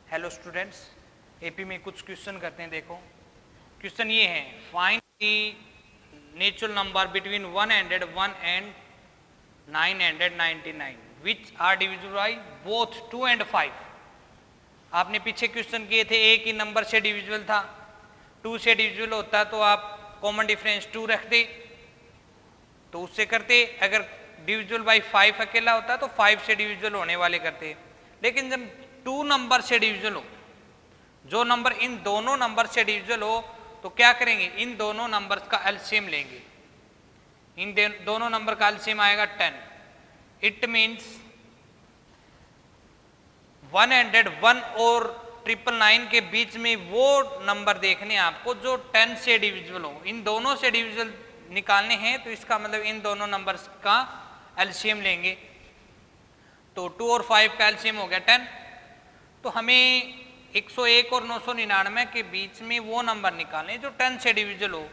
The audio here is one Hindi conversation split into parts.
हेलो स्टूडेंट्स, एपी में कुछ क्वेश्चन करते हैं। देखो क्वेश्चन ये है, find the natural number between 101 and 999 which are divisible by both 2 and 5। आपने पीछे क्वेश्चन किए थे, एक ही नंबर से डिविजिबल था, 2 से डिविजिबल होता तो आप कॉमन डिफरेंस 2 रखते तो उससे करते, अगर डिविजिबल बाय 5 अकेला होता तो 5 से डिविजिबल होने वाले करते। लेकिन जब 2 नंबर से डिविजिबल हो, जो नंबर इन दोनों नंबर से डिविजिबल हो, तो क्या करेंगे, इन दोनों नंबर्स का एलसीएम लेंगे। इन दोनों नंबर का एलसीएम आएगा 10। इट मीन्स 101 और 999 के बीच में वो नंबर देखने आपको जो 10 से डिविजिबल हो। इन दोनों से डिविजिबल निकालने हैं तो इसका मतलब इन दोनों नंबर्स का एलसीएम लेंगे। तो 2 और 5 का एलसीएम हो गया 10। तो हमें 101 और 999 के बीच में वो नंबर निकालने जो 10 से डिविजिबल हो।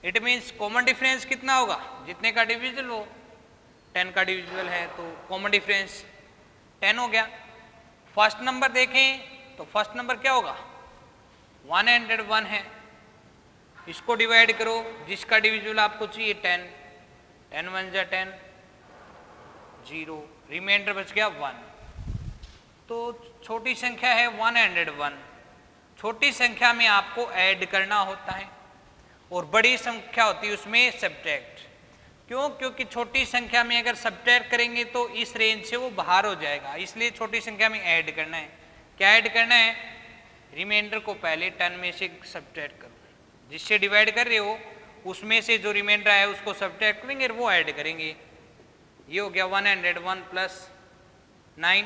इट मीन्स कॉमन डिफरेंस कितना होगा, जितने का डिविजिबल हो। 10 का डिविजिबल है तो कॉमन डिफरेंस 10 हो गया। फर्स्ट नंबर देखें तो फर्स्ट नंबर क्या होगा, 101 है। इसको डिवाइड करो, जिसका डिविजिबल आपको चाहिए 10, 10 1 जा 10, 0, रिमाइंडर बच गया 1। तो छोटी संख्या है 101। छोटी संख्या में आपको ऐड करना होता है और बड़ी संख्या होती है उसमें सब्ट्रैक्ट। क्यों? क्योंकि छोटी संख्या में अगर सब्ट्रैक्ट करेंगे तो इस रेंज से वो बाहर हो जाएगा, इसलिए छोटी संख्या में ऐड करना है। क्या ऐड करना है, रिमाइंडर को पहले 10 में से सब्ट्रैक्ट करो, जिससे डिवाइड कर रहे हो उसमें से जो रिमाइंडर आया उसको सब्ट्रैक्ट करेंगे और वो ऐड करेंगे। ये हो गया 101 प्लस 9।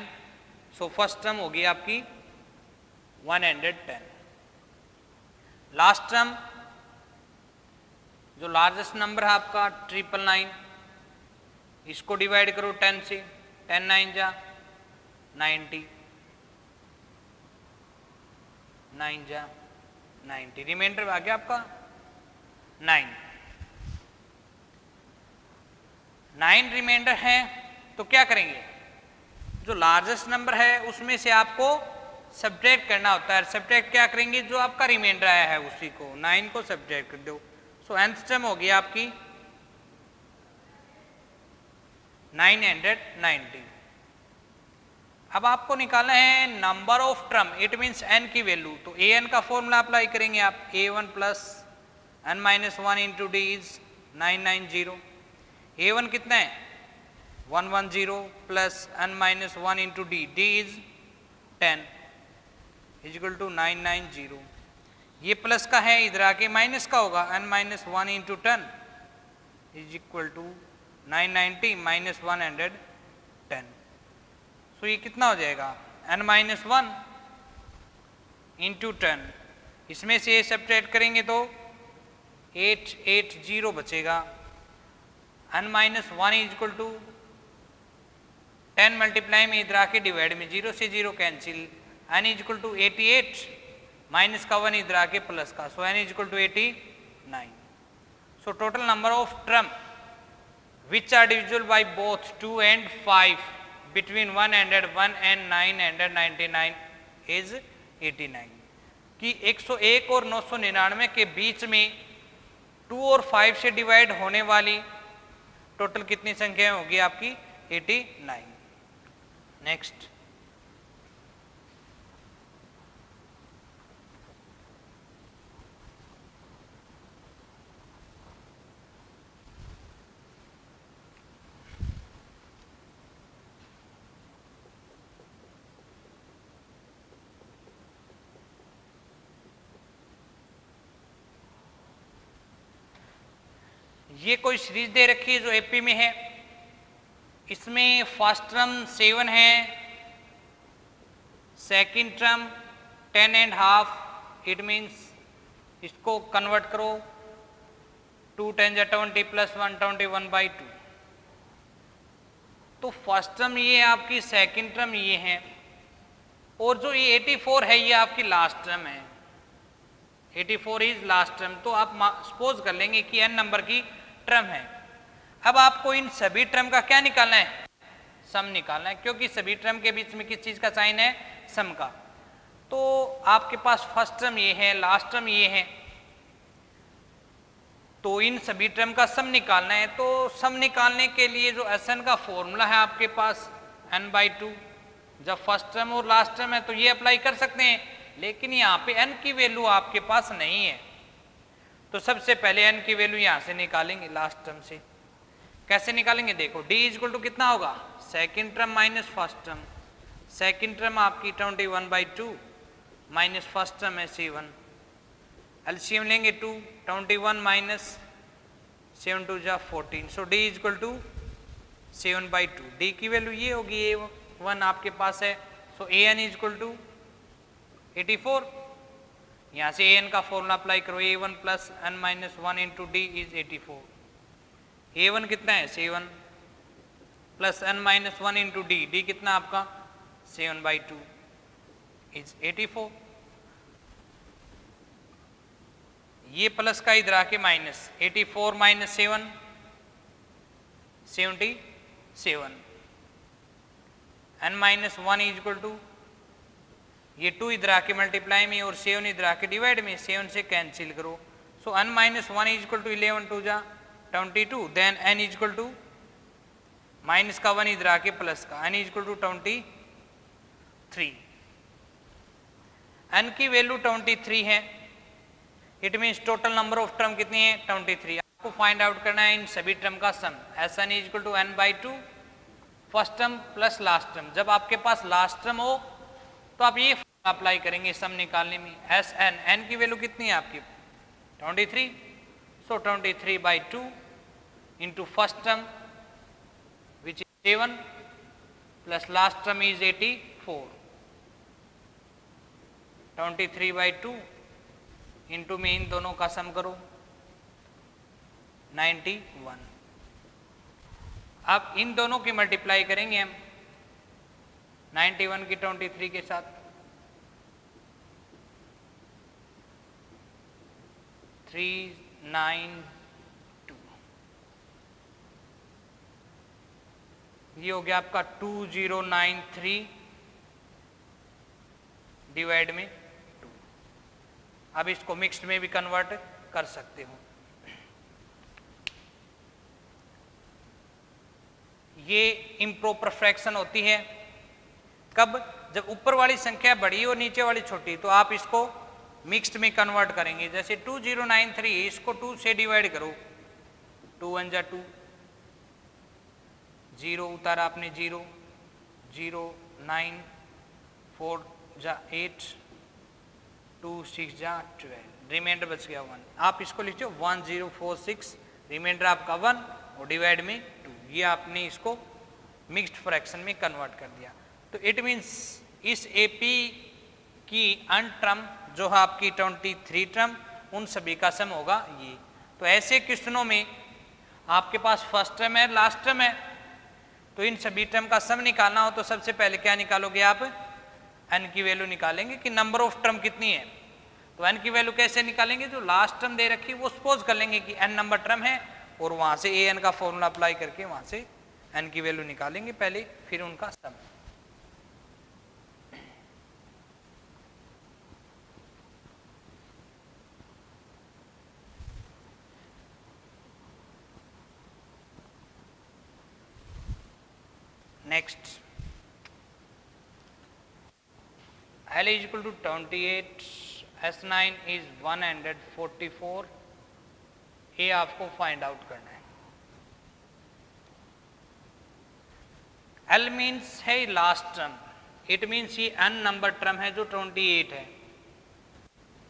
सो फर्स्ट टर्म होगी आपकी 110। लास्ट टर्म जो लार्जेस्ट नंबर है आपका 999, इसको डिवाइड करो 10 से, 10 9 जा 90, 9 जा 90, रिमाइंडर आ गया आपका 9। 9 रिमाइंडर है तो क्या करेंगे, जो लार्जेस्ट नंबर है उसमें से आपको सब्ट्रैक्ट करना होता है। सब्ट्रैक्ट क्या करेंगे, जो आपका रिमाइंडर आया है उसी को, 9 को सब्ट्रैक्ट कर दो। सो nth टर्म होगी आपकी 990। अब आपको निकालना है number of term, it means n की वैल्यू। तो an का फॉर्मूला अप्लाई करेंगे आप, a1 plus n-1 into D is 990। a1 कितना है 110 plus n-1 into D, D is 10 is equal to 990। ये प्लस का है, इधर आके माइनस का होगा, n-1 into 10 is equal to 990 minus 110। So ये कितना हो जाएगा, n-1 इंटू 10, इसमें से सब्ट्रैक्ट करेंगे तो 880 बचेगा। n-1 is equal to 10 multiply में इधर आके डिवाइड में 0 से 0 cancel, n is equal to 88 minus का 1 इधर आके प्लस का, so n is equal to 89। So total number of term which are divisible by both 2 and 5 between 101 and 999 is 89। कि 101 और 999 के बीच में 2 और 5 से डिवाइड होने वाली टोटल कितनी संख्या होगी आपकी, 89। नेक्स्ट, ये कोई सीरीज दे रखी है जो एपी में है। इसमें फर्स्ट टर्म 7 है, second term 10 and half, it means इसको कन्वर्ट करो, 2 10 जा 20 प्लस 1 21/2। तो फर्स्ट टर्म ये आपकी, सेकंड टर्म ये है, और जो ये 84 है ये आपकी लास्ट टर्म है। 84 इज लास्ट टर्म। तो आप सपोज कर लेंगे कि n नंबर की टर्म है। अब आपको इन सभी टर्म का क्या निकालना है, सम निकालना है, क्योंकि सभी टर्म के बीच में किस चीज का साइन है, सम का। तो आपके पास फर्स्ट टर्म ये है, लास्ट टर्म ये है, तो इन सभी टर्म का सम निकालना है। तो सम निकालने के लिए जो Sn का फॉर्मूला है आपके पास n/2, जब फर्स्ट टर्म और लास्ट टर्म है तो ये अप्लाई कर सकते हैं, लेकिन यहाँ पे n की वैल्यू आपके पास नहीं है। तो सबसे पहले n की वैल्यू यहाँ से निकालेंगे, लास्ट टर्म से। कैसे निकालेंगे देखो, d इक्वल टू कितना होगा, second term minus first term. Second term आपकी 21/2 माइनस फर्स्ट टर्म है 7। एलसीएम लेंगे 2, 21 माइनस 7 2 जा 14। सो d इक्वल टू 7/2। d की वैल्यू ये होगी, a1 आपके पास है। सो an इक्वल टू 84। यहाँ से an का फॉर्मूला अप्लाई करो, a1 plus n minus 1 into D is 84। a1 कितना है 7 plus n minus 1 into D, D कितना आपका 7/2 इज 84। ये प्लस का इधर आके minus, 84 minus 7 77। n minus 1 is equal to, ये 2 इधर आके मल्टीप्लाई में और 7 इधर आके डिवाइड में, 7 से कैंसिल करो। So n minus 1 is equal to 11 2 जा 22। Then n is equal to minus का 1 इधर आके प्लस का, n is equal to 23। n की वैल्यू 23 है, it means total number of term कितनी है 23। आपको फाइंड आउट करना है इन सभी टर्म का sum. Sn is equal to n/2 first term plus last term. जब आपके पास लास्ट टर्म हो तो आप ये अप्लाई करेंगे सम निकालने में। Sn, n की वैल्यू कितनी है आपकी 23। सो 23/2 into first term which is 7 plus last term is 84। 23/2 into में इन दोनों का सम करो 91। अब इन दोनों की मल्टीप्लाई करेंगे हम 91 की 23 के साथ, 392। ये हो गया आपका 2093 डिवाइड में 2। अब इसको मिक्स्ड में भी कन्वर्ट कर सकते हो। ये इम्प्रॉपर फ्रैक्शन होती है कब, जब ऊपर वाली संख्या बड़ी और नीचे वाली छोटी, तो आप इसको मिक्स्ड में कन्वर्ट करेंगे। जैसे 2093, इसको 2 से डिवाइड करो, 2 1 जा 2, 0 उतारा आपने 0, 0 9 4 जा 8, 2 6 जा 12, रिमाइंडर बच गया 1। आप इसको लिखो 1046, रिमाइंडर आपका 1 और डिवाइड में 2। ये आपने इसको मिक्स्ड फ्रैक्शन में कन्वर्ट कर दिया। तो इट मीन्स इस एपी की अन टर्म जो है आपकी 23 टर्म, उन सभी का सम होगा ये। तो ऐसे क्वेश्चनों में आपके पास फर्स्ट टर्म है, लास्ट टर्म है, तो इन सभी टर्म का सम निकालना हो तो सबसे पहले क्या निकालोगे आप, n की वैल्यू निकालेंगे कि नंबर ऑफ टर्म कितनी है। तो n की वैल्यू कैसे निकालेंगे, जो लास्ट टर्म दे रखी है वो सपोज कर लेंगे कि n नंबर टर्म है और वहां से an का फॉर्मूला अप्लाई करके वहां से n की वैल्यू निकालेंगे पहले, फिर उनका sum. Next, L is equal to 28, S9 is 144, ये आपको फाइंड आउट करना है। L मीन्स है लास्ट टर्म, इट मीन्स ये n नंबर टर्म है जो 28 है।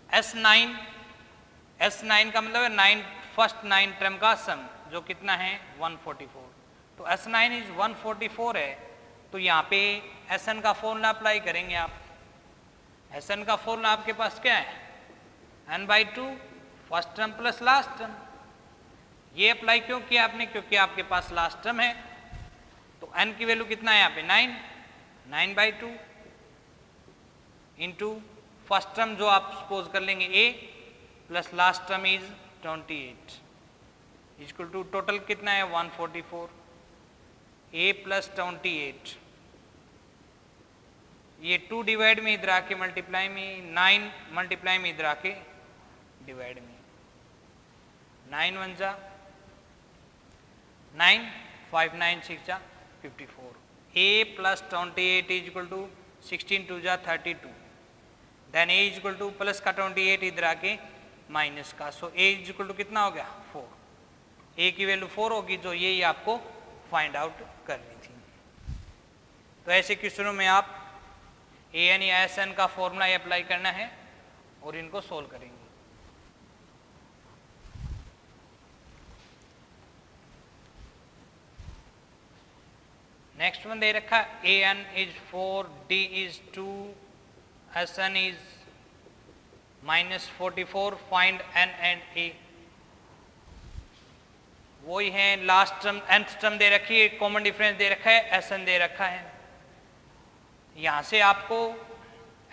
S9 का मतलब है 9 फर्स्ट 9 टर्म का सम जो कितना है 144। तो S9 इज 144 है, तो यहाँ पे Sn का फॉर्मूला अप्लाई करेंगे आप। Sn का फॉर्मूला आपके पास क्या है, n/2 first term plus last term. ये अप्लाई क्यों किया आपने, क्योंकि आपके पास लास्ट टर्म है। तो n की वैल्यू कितना है यहाँ पे 9/2 इंटू फर्स्ट टर्म जो आप सपोज कर लेंगे a plus last term is 28 equal to total कितना है 144, a प्लस 28 ये 2 डिवाइड में इधर आके मल्टीप्लाई में, 9 मल्टीप्लाई में इधर आके डिवाइड में, 9 1 जा 9, 5 9 6 जा 54, a plus 28 is equal to 16 2 जा 32, then a is equal to plus का 28 इधर आके माइनस का, सो a is equal to कितना हो गया 4, a की वैल्यू 4 होगी, जो यही आपको फाइंड आउट करनी थी। तो ऐसे क्वेश्चनों में आप an या sn का फॉर्मूला अप्लाई करना है और इनको सोल्व करेंगे। नेक्स्ट वन दे रखा an is 4, d is 2, sn is -44, find n and a। वही है, लास्ट टर्म nth टर्म दे रखी है, कॉमन डिफरेंस दे रखा है, sn दे रखा है। यहां से आपको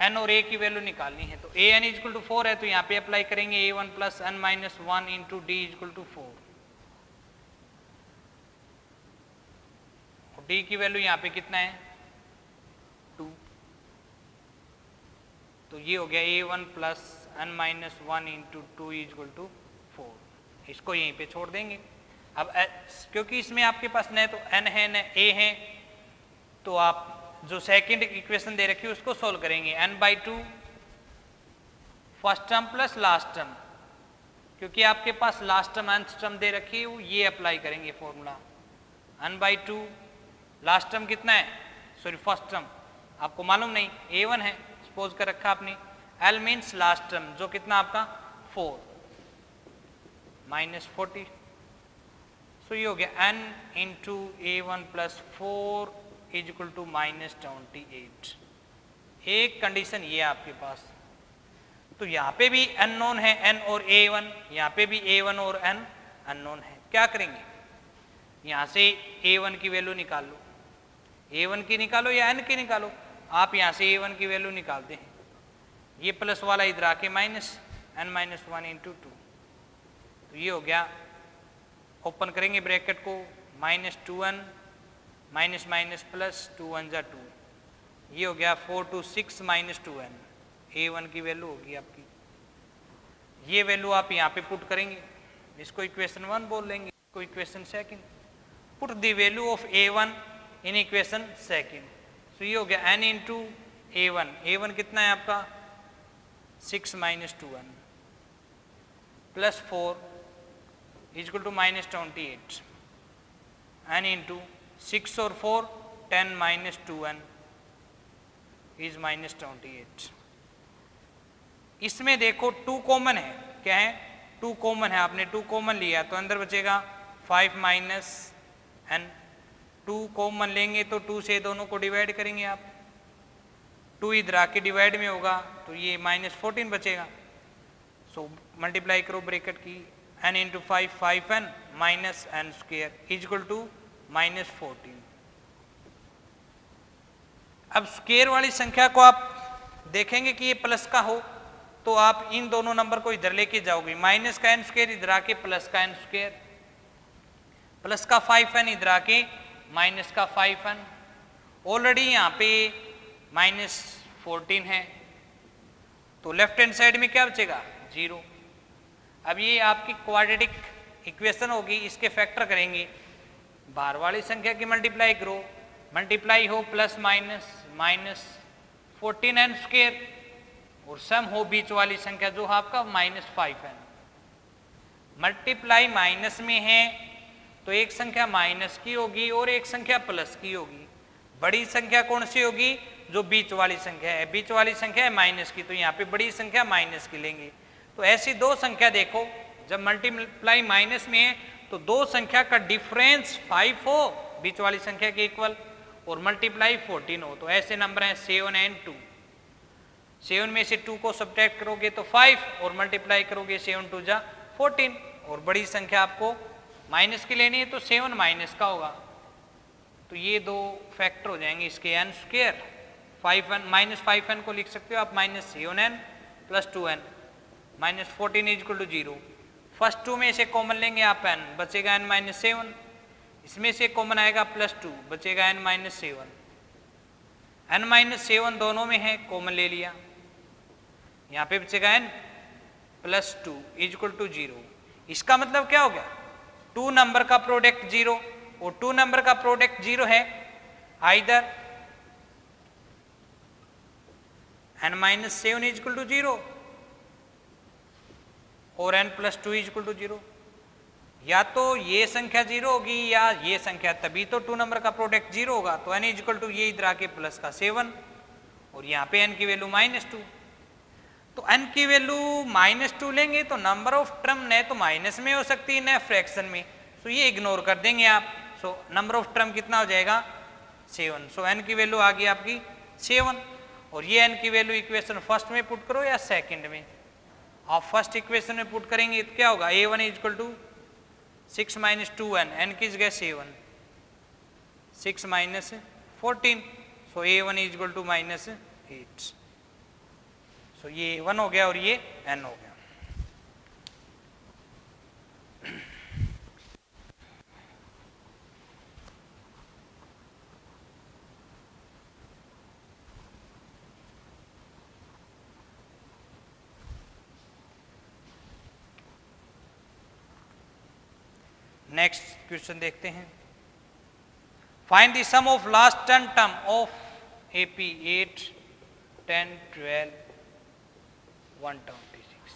n और a की वैल्यू निकालनी है, तो an इज इक्वल टू 4 है, तो यहाँ पे अप्लाई करेंगे a1 plus n minus 1 into D is equal to 4, D की वैल्यू यहाँ पे कितना है 2, तो ये हो गया a1 plus n minus 1 into 2 is equal to 4। इसको यहीं पे छोड़ देंगे। अब क्योंकि इसमें आपके पास न तो n है न a है, तो आप जो सेकंड इक्वेशन दे रखी है उसको सोल्व करेंगे, n/2 first term plus last term, क्योंकि आपके पास लास्ट टर्म nth टर्म दे रखी है, वो ये अप्लाई करेंगे फॉर्मूला, n/2 लास्ट टर्म कितना है, सॉरी फर्स्ट टर्म आपको मालूम नहीं, a1 है सपोज कर रखा आपने, l मीन्स लास्ट टर्म जो कितना आपका 4 माइनस 40, सो ये हो गया n into a1 plus 4 is equal to -28। एक कंडीशन ये आपके पास, तो यहाँ पे भी अननोन है n और a1, यहाँ पे भी a1 और n अननोन है। क्या करेंगे, यहाँ से a1 की वैल्यू निकाल लो, a1 की निकालो या n की निकालो, आप यहाँ से a1 की वैल्यू निकालते हैं, ये प्लस वाला इधर आके माइनस n माइनस 1 इंटू 2, तो ये हो गया, ओपन करेंगे ब्रैकेट को, -2n माइनस माइनस प्लस 2 1 जा 2, ये हो गया 4 2 6 माइनस 2n, a1 की वैल्यू होगी आपकी, ये वैल्यू आप यहाँ पे पुट करेंगे, इसको इक्वेशन 1 बोल लेंगे, इसको equation second, put the value of a1 in equation second, तो ये हो गया n इंटू a1, a1 कितना है आपका 6 minus 2n plus 4 is equal to -28, n into 6 और 4 10 माइनस 2n इज -28। इसमें देखो 2 कॉमन है, क्या है 2 कॉमन है, आपने 2 कॉमन लिया तो अंदर बचेगा 5 माइनस n, 2 कॉमन लेंगे तो 2 से दोनों को डिवाइड करेंगे आप, 2 इधर आके डिवाइड में होगा तो ये -14 बचेगा, सो मल्टीप्लाई करो ब्रैकेट की, n into 5 5n minus n square is equal to -14। अब स्क्वायर वाली संख्या को आप देखेंगे कि ये प्लस का हो तो आप इन दोनों नंबर को इधर लेके जाओगे, माइनस का n स्क्वायर इधर आके प्लस का n स्क्वायर, प्लस का 5n इधर आके माइनस का 5n, ऑलरेडी यहाँ पे -14 है, तो लेफ्ट हैंड साइड में क्या बचेगा 0। अब ये आपकी क्वाड्रेटिक इक्वेशन होगी, इसके फैक्टर करेंगे, बाहर वाली संख्या की मल्टीप्लाई करो, मल्टीप्लाई हो प्लस माइनस -14n स्क्वायर, और सम हो बीच वाली संख्या जो आपका -5n, मल्टीप्लाई माइनस में है तो एक संख्या माइनस की होगी और एक संख्या प्लस की होगी, बड़ी संख्या कौन सी होगी जो बीच वाली संख्या है, बीच वाली संख्या है माइनस की, तो यहाँ पे बड़ी संख्या माइनस की लेंगे। तो ऐसी दो संख्या देखो, जब मल्टीप्लाई माइनस में है तो दो संख्या का डिफरेंस 5 हो बीच वाली संख्या के इक्वल, और मल्टीप्लाई 14 हो, तो ऐसे नंबर हैं 7 एंड 2, 7 में से 2 को सब्ट्रैक्ट करोगे तो 5 और मल्टीप्लाई करोगे 7 2 जा 14, और बड़ी संख्या आपको माइनस की लेनी है तो 7 माइनस का होगा, तो ये दो फैक्टर हो जाएंगे इसके n स्क्वायर, 5n -5n को लिख सकते हो आप -7n plus 2n, -14 is equal to 0। First 2 में से कॉमन लेंगे आप n, बचेगा n -7, इसमें से कॉमन आएगा +2, बचेगा n -7, n-7 दोनों में है, कॉमन ले लिया, यहाँ पे बचेगा n + 2 = 0। इसका मतलब क्या हो गया, 2 नंबर का प्रोडक्ट 0, और 2 नंबर का प्रोडक्ट 0 है आइदर n-7 = 0 और n + 2 = 0। या तो ये संख्या 0 होगी या ये संख्या, तभी तो 2 नंबर का प्रोडक्ट 0 होगा। तो n = ये इधर आके प्लस का 7 और यहाँ पे n की वैल्यू -2। तो n की वैल्यू -2 लेंगे तो नंबर ऑफ टर्म न तो माइनस में हो सकती है न फ्रैक्शन में, सो ये इग्नोर कर देंगे आप। सो नंबर ऑफ टर्म कितना हो जाएगा 7। सो n की वैल्यू आ गई आपकी 7, और ये n की वैल्यू इक्वेशन फर्स्ट में पुट करो या सेकंड में। आप फर्स्ट इक्वेशन में पुट करेंगे तो क्या होगा, a1 = 6 - 2n, n की जगह 7, 6 - 14, सो a1 = -8। सो ये 1 हो गया और ये n हो गया। नेक्स्ट क्वेश्चन देखते हैं। Find the sum of last 10 term of AP 8, 10, 12, 126।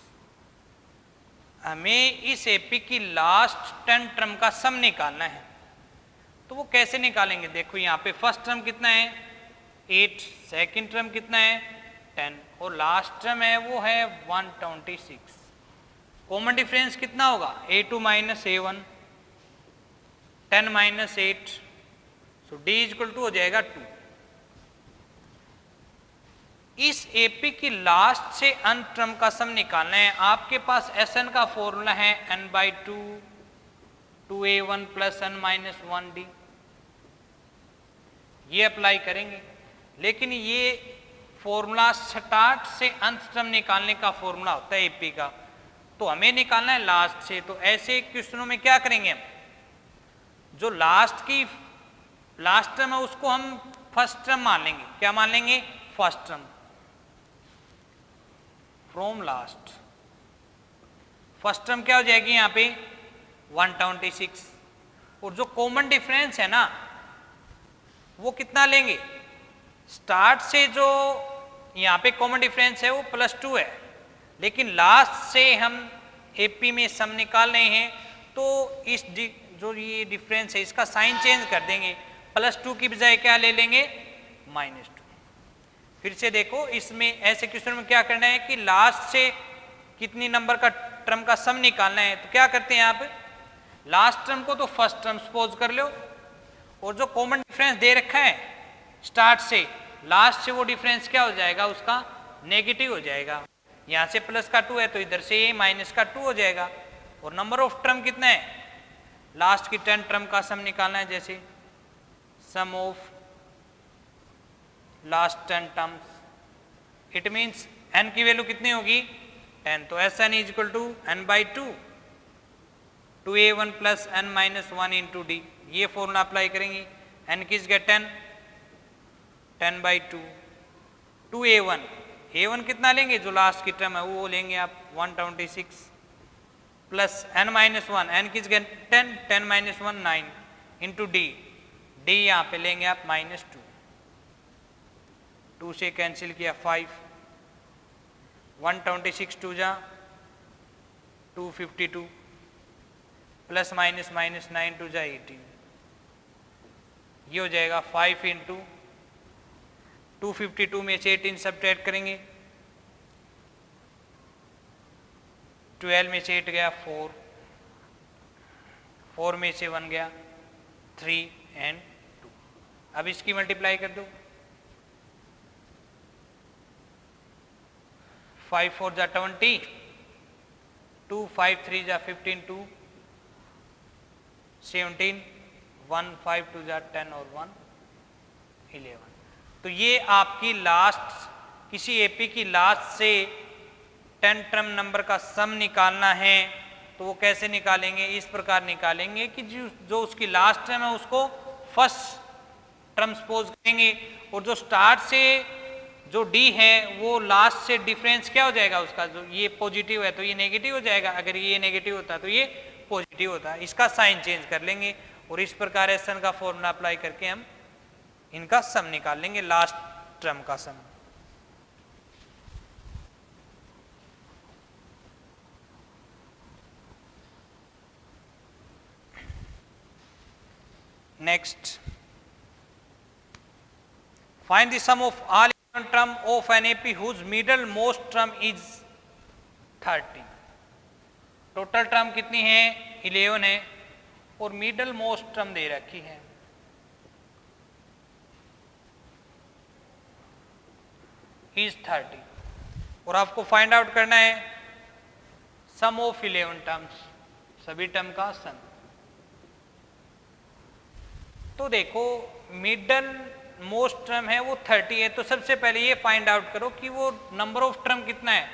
हमें इस AP की लास्ट 10 टर्म का सम निकालना है। तो वो कैसे निकालेंगे, देखो यहाँ पे फर्स्ट टर्म कितना है 8, सेकंड टर्म कितना है 10 और लास्ट टर्म है वो है 126। कॉमन डिफरेंस कितना होगा, A2 - A1, 10 - 8, सो D = हो जाएगा 2। इस AP की लास्ट से अंत टर्म का सम निकालना है। आपके पास Sn का फॉर्मूला है n/2 2a1 + n - 1d, ये अप्लाई करेंगे। लेकिन ये फॉर्मूला स्टार्ट से अंत टर्म निकालने का फॉर्मूला होता है AP का, तो हमें निकालना है लास्ट से। तो ऐसे क्वेश्चनों में क्या करेंगे हम, जो लास्ट टर्म है उसको हम फर्स्ट टर्म मान लेंगे। क्या मान लेंगे, first term from last. First term क्या हो जाएगी यहाँ पे 126, और जो कॉमन डिफरेंस है ना वो कितना लेंगे, स्टार्ट से जो यहाँ पे कॉमन डिफरेंस है वो +2 है, लेकिन लास्ट से हम AP में सम निकाल रहे हैं तो इस जो ये डिफरेंस है इसका साइन चेंज कर देंगे, +2 की बजाय क्या ले लेंगे -2। फिर से देखो, इसमें ऐसे क्वेश्चन में क्या करना है कि लास्ट से कितनी नंबर का टर्म का सम निकालना है। तो क्या करते हैं आप, लास्ट टर्म को तो फर्स्ट टर्म सपोज कर लो, और जो कॉमन डिफरेंस दे रखा है स्टार्ट से लास्ट से, वो डिफरेंस क्या हो जाएगा उसका नेगेटिव हो जाएगा। यहाँ से +2 है तो इधर से ये -2 हो जाएगा। और नंबर ऑफ टर्म कितना है, लास्ट की 10 टर्म का सम निकालना है, जैसे sum of last 10 terms, it means n की वैल्यू कितनी होगी 10, तो Sn = n/2 2a1 + n - 1 × d, ये फॉर्मूला अप्लाई करेंगे। n की जगह 10, 10/2 2a1, a1 कितना लेंगे जो लास्ट की टर्म है वो लेंगे आप 126 + n - 1, n की जगह 10, 10 - 1 9 × d, d यहाँ पे लेंगे आप -2, 2 से कैंसिल किया 5, 126 2 जा 252 + -9 2 जा 18, ये हो जाएगा 5 × 252 में से 18 सब्ट्रैक्ट करेंगे, 12 में से 8 गया 4, 4 में से 1 गया 3 और 2। अब इसकी मल्टीप्लाई कर दो, 5 4 जा 20, 2 5 3 जा 15, 2 17, 1 5 2 जा 10 और 1 11। तो ये आपकी लास्ट, किसी AP की लास्ट से 10 टर्म नंबर का सम निकालना है। तो वो कैसे निकालेंगे, इस प्रकार निकालेंगे कि जो उसकी लास्ट टर्म है उसको फर्स्ट ट्रांसपोज करेंगे और जो स्टार्ट से जो डी है वो लास्ट से डिफरेंस क्या हो जाएगा उसका, जो ये पॉजिटिव है तो ये नेगेटिव हो जाएगा, अगर ये नेगेटिव होता है तो ये पॉजिटिव होता है, इसका साइन चेंज कर लेंगे और इस प्रकार एसन का फॉर्मूला अप्लाई करके हम इनका सम निकाल लेंगे, लास्ट टर्म का sum. Next, find the sum of all term of an AP whose middle most term is 30। Total term कितनी है 11 है और मिडल मोस्ट टर्म दे रखी है इज 30 और आपको फाइंड आउट करना है सम ऑफ 11 टर्म्स, सभी टर्म का सम। तो देखो मिडल मोस्ट टर्म है वो 30 है, तो सबसे पहले ये फाइंड आउट करो कि वो नंबर ऑफ टर्म कितना है।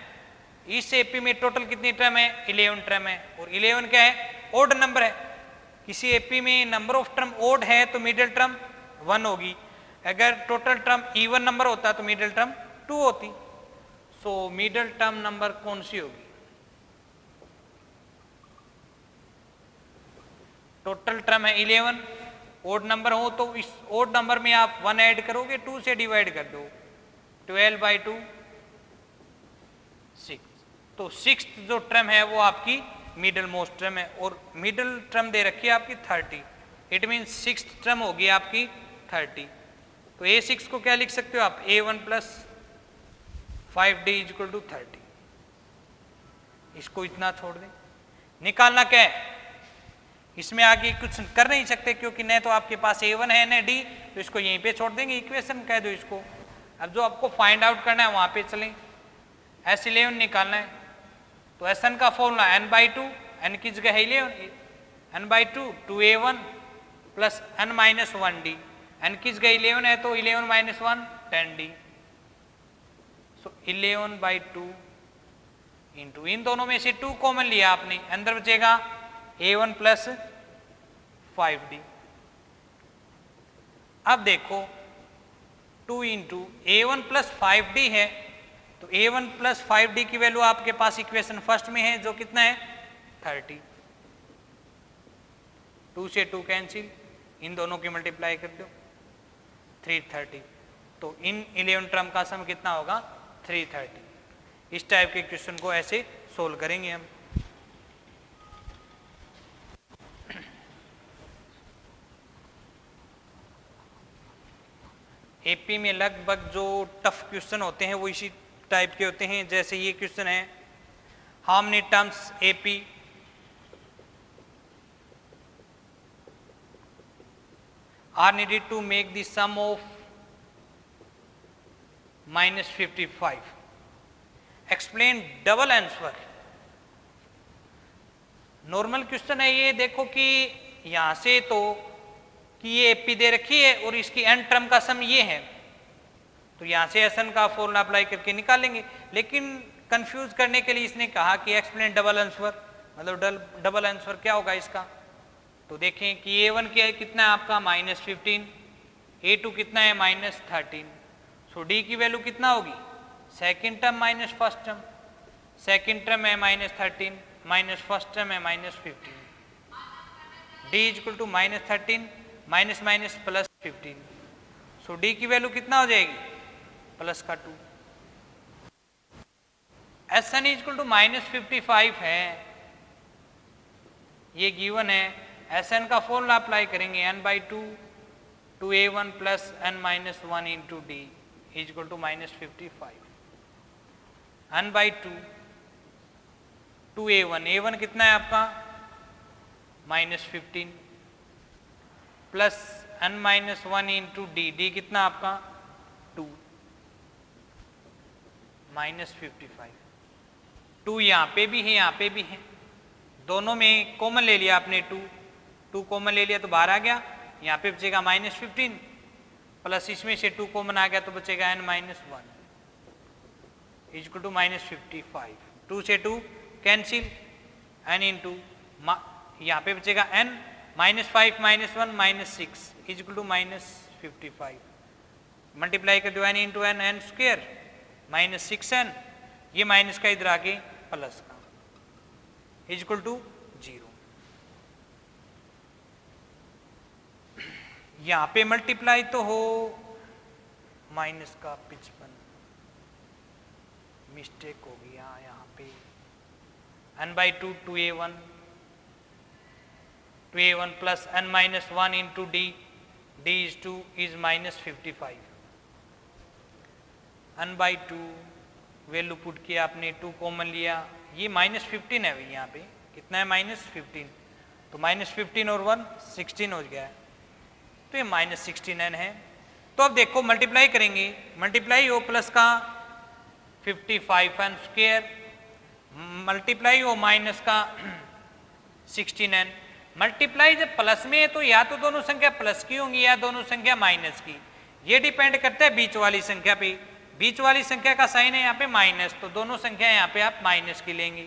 इस एपी में टोटल कितनी टर्म है 11 टर्म है और 11 क्या है ओड नंबर है। किसी एपी में नंबर ऑफ टर्म ओड है तो मिडिल टर्म 1 होगी, अगर टोटल टर्म इवन नंबर होता तो मिडिल टर्म 2 होती। सो मिडिल टर्म नंबर कौन सी होगी, टोटल टर्म है 11, ओड नंबर हो तो इस ओड नंबर में आप 1 ऐड करोगे, 2 से डिवाइड कर दो, 12/2 6। तो 6th जो टर्म है वो आपकी मिडिल मोस्ट टर्म है और मिडिल टर्म दे रखी है आपकी 30, इट मीन 6th टर्म होगी आपकी 30। तो A6 को क्या लिख सकते हो आप, A1 + 5D = 30। इसको इतना छोड़ दें, निकालना क्या है, इसमें आगे कुछ कर नहीं सकते क्योंकि न तो आपके पास A1 है न D, तो इसको यहीं पे छोड़ देंगे, इक्वेशन कह दो इसको। अब जो आपको फाइंड आउट करना है वहां पे चलें, S11 निकालना है तो Sn का फॉर्मूला n/2, n की जगह है 11, n/2 2A1 + n - 1D, n की जगह 11 है तो 11 - 1 10D। सो 11/2 इंटू इन दोनों में से 2 कॉमन लिया आपने, अंदर बचेगा A1 + 5D। अब देखो 2 इंटू A1 + 5D है तो A1 + 5D की वैल्यू आपके पास इक्वेशन फर्स्ट में है जो कितना है 30। 2 से 2 कैंसिल, इन दोनों की मल्टीप्लाई कर दो 330। तो इन 11 टर्म का सम कितना होगा 330। इस टाइप के क्वेश्चन को ऐसे सोल्व करेंगे हम। एपी में लगभग जो टफ क्वेश्चन होते हैं वो इसी टाइप के होते हैं, जैसे ये क्वेश्चन है, how many terms AP are needed to make the sum of -55, explain double answer. Normal question है ये, देखो कि यहां से तो कि ये एपी दे रखी है और इसकी एन टर्म का सम ये है, तो यहां से एसन का फॉर्मूला अप्लाई करके निकालेंगे। लेकिन कंफ्यूज करने के लिए इसने कहा कि एक्सप्लेन डबल आंसर, मतलब डबल आंसर क्या होगा इसका। तो देखें कि A1 क्या है, कितना है आपका -15, A2 कितना है -13। सो डी की वैल्यू कितना होगी, second term minus first term, second term है -13 माइनस फर्स्ट टर्म है -15, D = -13 माइनस माइनस +15। सो D की वैल्यू कितना हो जाएगी +2। Sn = -55 है, ये गिवन है। Sn का फॉर्मूला अप्लाई करेंगे, n/2 2A1 + n - 1 × D = -55। n/2 2A1, A1 कितना है आपका -15 प्लस n - 1 × D, D कितना आपका 2 -55। 2 यहाँ पे भी है, यहाँ पे भी है, दोनों में कॉमन ले लिया आपने, 2 कॉमन ले लिया तो बाहर आ गया, यहाँ पे बचेगा -15 प्लस इसमें से 2 कॉमन आ गया तो बचेगा n - 1 = -55। 2 से 2 कैंसिल, n इंटू यहाँ पे बचेगा n -5 - 1 -6 = 55 मल्टीप्लाई कर दो n into n n square minus 6n, ये माइनस का इधर आके प्लस का इज इक्वल टू 0। यहां पे मल्टीप्लाई तो हो माइनस का 55, मिस्टेक हो गया यहाँ पे n/2 2a1 plus n minus 1 into D is 2 is minus 55 n/2 value put किया आपने 2 कॉमन लिया, ये माइनस 15 है भाई, यहाँ पे कितना है माइनस 15, तो माइनस 15 और 1 16 हो गया है, तो ये माइनस 16n है। तो अब देखो मल्टीप्लाई करेंगे, मल्टीप्लाई हो प्लस का 55n स्क्वेयर मल्टीप्लाई हो माइनस का 16n, मल्टीप्लाई जब प्लस में है तो या तो दोनों संख्या प्लस की होंगी या दोनों संख्या माइनस की, ये डिपेंड करता है बीच वाली संख्या पे, बीच वाली संख्या का साइन है यहाँ पे माइनस, तो दोनों संख्या यहाँ पे आप माइनस की लेंगे।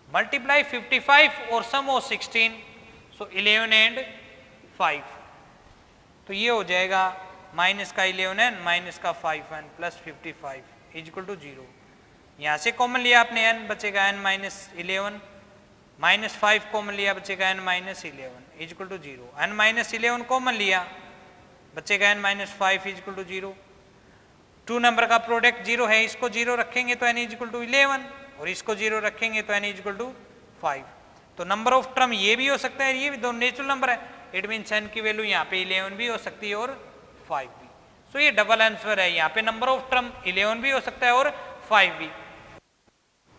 मल्टीप्लाई 55 और सम हो 16, सो 11 एंड 5, तो ये हो जाएगा माइनस का 11n माइनस का 5n plus 55 is equal to 0। यहाँ से कॉमन लिया आपने n, बचेगा n माइनस 11, माइनस 5 कॉमन लिया बचेगा n minus 11 is equal to 0, n minus 11 common लिया बचेगा n minus 5 is equal to 0। 2 number का प्रोडक्ट 0 है, इसको 0 रखेंगे तो n इज इक्वल टू 11 और इसको 0 रखेंगे तो n इज इक्वल टू 5। तो नंबर ऑफ टर्म ये भी हो सकता है, ये भी दोनों नेचुरल नंबर है, इट मीन्स n की वैल्यू यहाँ पे 11 भी हो सकती है और 5 भी। सो ये डबल आंसर है, यहाँ पे नंबर ऑफ टर्म 11 भी हो सकता है और 5 भी।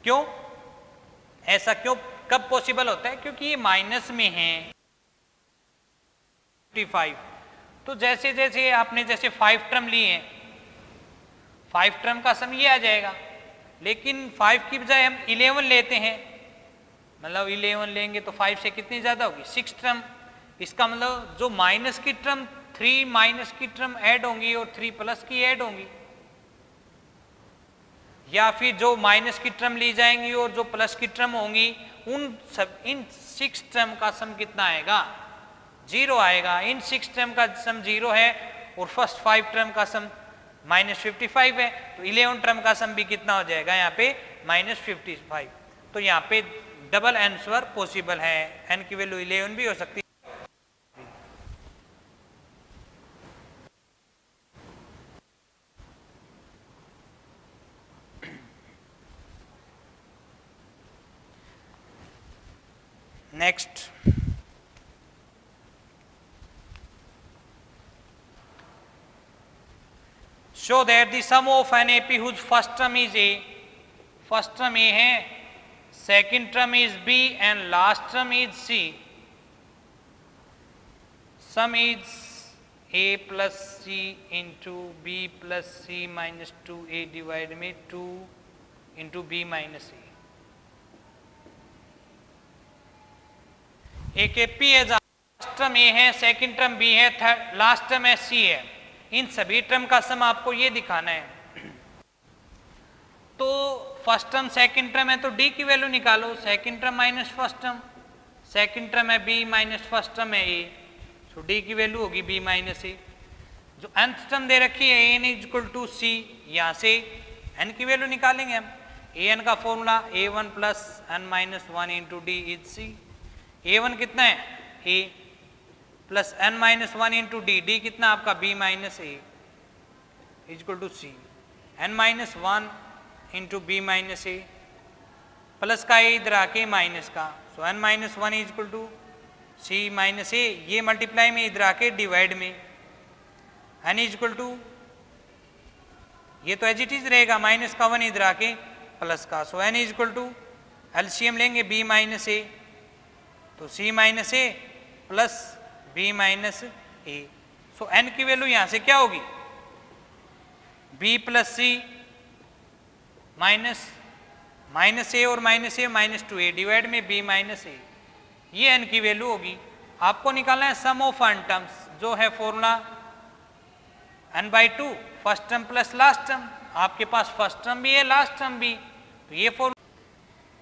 क्यों ऐसा, क्यों कब पॉसिबल होता है, क्योंकि ये माइनस में है 55, तो जैसे जैसे आपने जैसे 5 टर्म लिए हैं, 5 टर्म का सम ये आ जाएगा, लेकिन 5 की बजाय हम 11 लेते हैं, मतलब 11 लेंगे तो 5 से कितनी ज्यादा होगी 6 टर्म, इसका मतलब जो माइनस की टर्म 3 माइनस की टर्म ऐड होंगी और 3 प्लस की ऐड होंगी, या फिर जो माइनस की टर्म ली जाएंगी और जो प्लस की टर्म होंगी इन 6 टर्म का सम कितना आएगा 0 आएगा। इन 6 टर्म का सम 0 है और फर्स्ट 5 टर्म का सम माइनस 55 है, तो 11 टर्म का सम भी कितना हो जाएगा यहाँ पे माइनस 55। तो यहाँ पे डबल आंसर पॉसिबल है, n की वैल्यू 11 भी हो सकती है। Next, show that the sum of an AP whose first term is A, first term A है, second term is B and last term is C, sum is A plus C into B plus C minus 2A divided में 2 into B minus A। एक AP है, फर्स्ट टर्म A है, सेकंड टर्म B है, थर्ड लास्ट टर्म है C है, इन सभी टर्म का सम आपको ये दिखाना है। तो फर्स्ट टर्म सेकंड टर्म है तो D की वैल्यू निकालो, second term minus first term, second term है B माइनस फर्स्ट टर्म है A, तो D की वैल्यू होगी B माइनस A। जो nth टर्म दे रखी है n is equal to C, यहाँ से n की वैल्यू निकालेंगे हम, an का formula a1 plus n minus 1 into D is C, a1 कितना है A plus n minus 1 into D, D कितना आपका b minus A is equal to C, n minus 1 into B minus A, plus का ए इधर आके माइनस का, so n minus 1 is equal to C minus A, ये मल्टीप्लाई में इधर आके डिवाइड में n इजक्वल टू, ये तो एज इट इज रहेगा, माइनस का 1 इधर आके प्लस का, so n equal to LCM लेंगे b माइनस ए, तो c minus A plus b minus A, so n की वैल्यू यहां से क्या होगी b plus C minus minus ए और माइनस ए माइनस 2a डिवाइड में b माइनस ए, ये n की वैल्यू होगी। आपको निकालना है सम ऑफ n टर्म्स, जो है formula n/2 first term plus last term, आपके पास फर्स्ट टर्म भी है लास्ट टर्म भी, तो ये फॉर्मूला,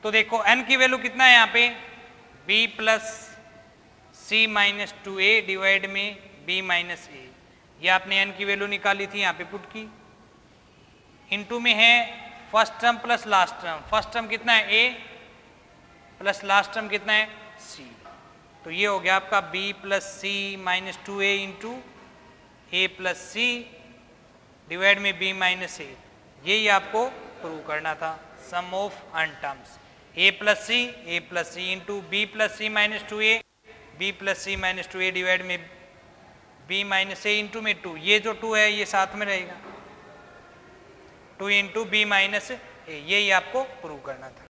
तो देखो n की वैल्यू कितना है यहाँ पे b plus c minus 2a divide में b माइनस ए, ये आपने n की वैल्यू निकाली थी, यहाँ पे पुट की। इनटू में है first term plus last term. First term कितना है a प्लस लास्ट टर्म कितना है c। तो ये हो गया आपका b plus C minus 2a into a plus C divide में b माइनस a। यही आपको प्रूव करना था, sum of N terms a plus C into b plus C minus 2a, b plus C minus 2a divide में b माइनस a इंटू में 2। ये जो 2 है ये साथ में रहेगा, 2 इंटू बी माइनस ए। यही आपको प्रूव करना था।